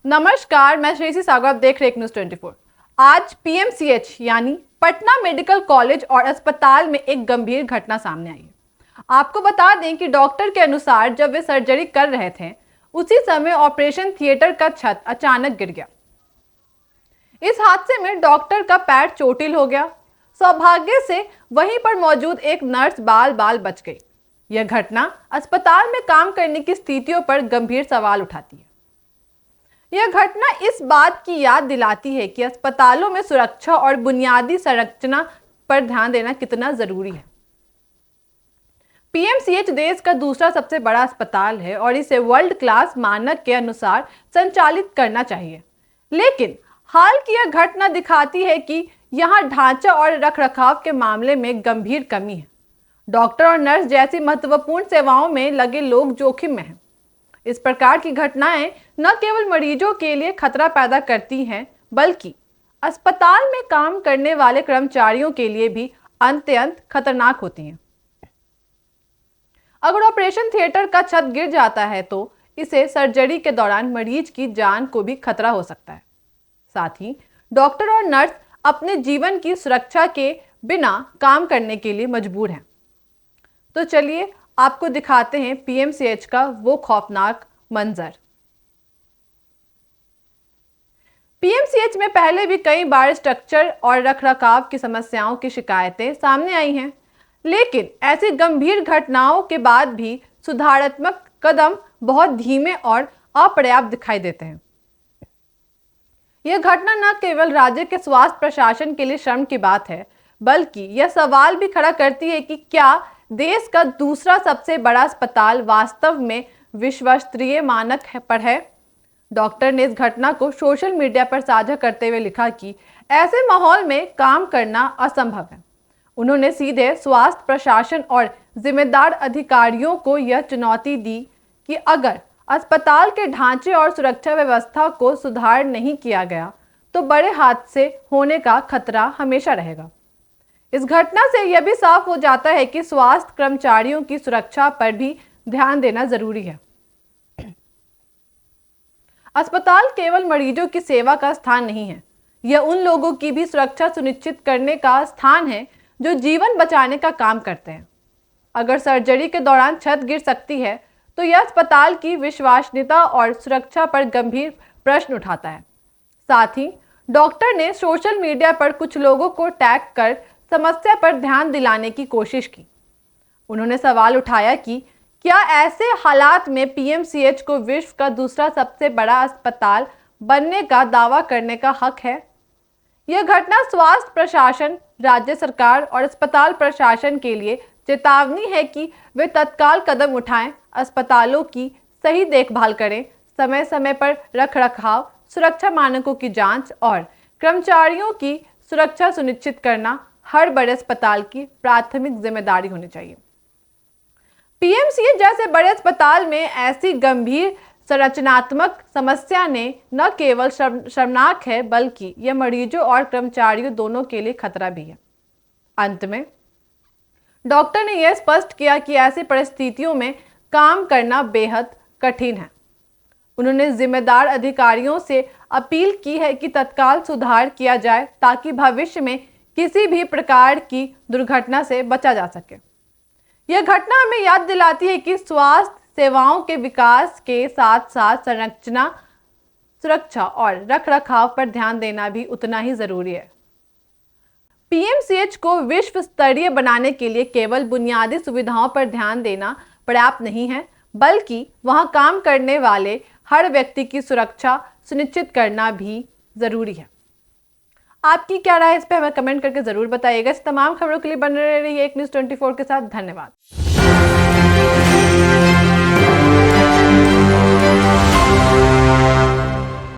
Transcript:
नमस्कार, मैं श्रेयसी सागर, आप देख रहे हैं न्यूज़ 24। आज पीएमसीएच यानी पटना मेडिकल कॉलेज और अस्पताल में एक गंभीर घटना सामने आई है। आपको बता दें कि डॉक्टर के अनुसार जब वे सर्जरी कर रहे थे, उसी समय ऑपरेशन थिएटर का छत अचानक गिर गया। इस हादसे में डॉक्टर का पैर चोटिल हो गया। सौभाग्य से वहीं पर मौजूद एक नर्स बाल बच गई। यह घटना अस्पताल में काम करने की स्थितियों पर गंभीर सवाल उठाती है। यह घटना इस बात की याद दिलाती है कि अस्पतालों में सुरक्षा और बुनियादी संरचना पर ध्यान देना कितना जरूरी है। पीएमसीएच देश का दूसरा सबसे बड़ा अस्पताल है और इसे वर्ल्ड क्लास मानक के अनुसार संचालित करना चाहिए। लेकिन हाल की यह घटना दिखाती है कि यहाँ ढांचा और रखरखाव के मामले में गंभीर कमी है। डॉक्टर और नर्स जैसी महत्वपूर्ण सेवाओं में लगे लोग जोखिम में हैं। इस प्रकार की घटनाएं न केवल मरीजों के लिए खतरा पैदा करती हैं, बल्कि अस्पताल में काम करने वाले कर्मचारियों के लिए भी अत्यंत खतरनाक होती हैं। अगर ऑपरेशन थिएटर का छत गिर जाता है तो इसे सर्जरी के दौरान मरीज की जान को भी खतरा हो सकता है। साथ ही डॉक्टर और नर्स अपने जीवन की सुरक्षा के बिना काम करने के लिए मजबूर हैं। तो चलिए आपको दिखाते हैं पीएमसीएच का वो खौफनाक मंजर। पीएमसीएच में पहले भी कई बार स्ट्रक्चर और रखरखाव की समस्याओं की शिकायतें सामने आई हैं, लेकिन ऐसी गंभीर घटनाओं के बाद भी सुधारात्मक कदम बहुत धीमे और अपर्याप्त दिखाई देते हैं। यह घटना न केवल राज्य के स्वास्थ्य प्रशासन के लिए शर्म की बात है, बल्कि यह सवाल भी खड़ा करती है कि क्या देश का दूसरा सबसे बड़ा अस्पताल वास्तव में विश्वस्तरीय मानक पर है। डॉक्टर ने इस घटना को सोशल मीडिया पर साझा करते हुए लिखा कि ऐसे माहौल में काम करना असंभव है। उन्होंने सीधे स्वास्थ्य प्रशासन और जिम्मेदार अधिकारियों को यह चुनौती दी कि अगर अस्पताल के ढांचे और सुरक्षा व्यवस्था को सुधार नहीं किया गया तो बड़े हादसे होने का खतरा हमेशा रहेगा। इस घटना से यह भी साफ हो जाता है कि स्वास्थ्य कर्मचारियों की सुरक्षा पर भी ध्यान देना जरूरी है। अस्पताल केवल मरीजों की सेवा का स्थान नहीं है, यह उन लोगों की भी सुरक्षा सुनिश्चित करने का स्थान है जो जीवन बचाने का काम करते हैं। अगर सर्जरी के दौरान छत गिर सकती है तो यह अस्पताल की विश्वसनीयता और सुरक्षा पर गंभीर प्रश्न उठाता है। साथ ही डॉक्टर ने सोशल मीडिया पर कुछ लोगों को टैग कर समस्या पर ध्यान दिलाने की कोशिश की। उन्होंने सवाल उठाया कि क्या ऐसे हालात में पीएमसीएच को विश्व का दूसरा सबसे बड़ा अस्पताल बनने का दावा करने का हक है। यह घटना स्वास्थ्य प्रशासन, राज्य सरकार और अस्पताल प्रशासन के लिए चेतावनी है कि वे तत्काल कदम उठाएं, अस्पतालों की सही देखभाल करें, समय समय पर रखरखाव, सुरक्षा मानकों की जांच और कर्मचारियों की सुरक्षा सुनिश्चित करना हर बड़े अस्पताल की प्राथमिक जिम्मेदारी होनी चाहिए। पीएमसीएच जैसे बड़े अस्पताल में ऐसी गंभीर संरचनात्मक समस्या ने न केवल शर्मनाक है, बल्कि यह मरीजों और कर्मचारियों दोनों के लिए खतरा भी है। अंत में डॉक्टर ने यह स्पष्ट किया कि ऐसी परिस्थितियों में काम करना बेहद कठिन है। उन्होंने जिम्मेदार अधिकारियों से अपील की है कि तत्काल सुधार किया जाए ताकि भविष्य में किसी भी प्रकार की दुर्घटना से बचा जा सके। यह घटना हमें याद दिलाती है कि स्वास्थ्य सेवाओं के विकास के साथ साथ संरचना, सुरक्षा और रखरखाव पर ध्यान देना भी उतना ही जरूरी है। पीएमसीएच को विश्व स्तरीय बनाने के लिए केवल बुनियादी सुविधाओं पर ध्यान देना पर्याप्त नहीं है, बल्कि वहां काम करने वाले हर व्यक्ति की सुरक्षा सुनिश्चित करना भी जरूरी है। आपकी क्या राय है इस पे हमें कमेंट करके जरूर बताइएगा। इस तमाम खबरों के लिए बने रहिए एक न्यूज़ 24 के साथ। धन्यवाद।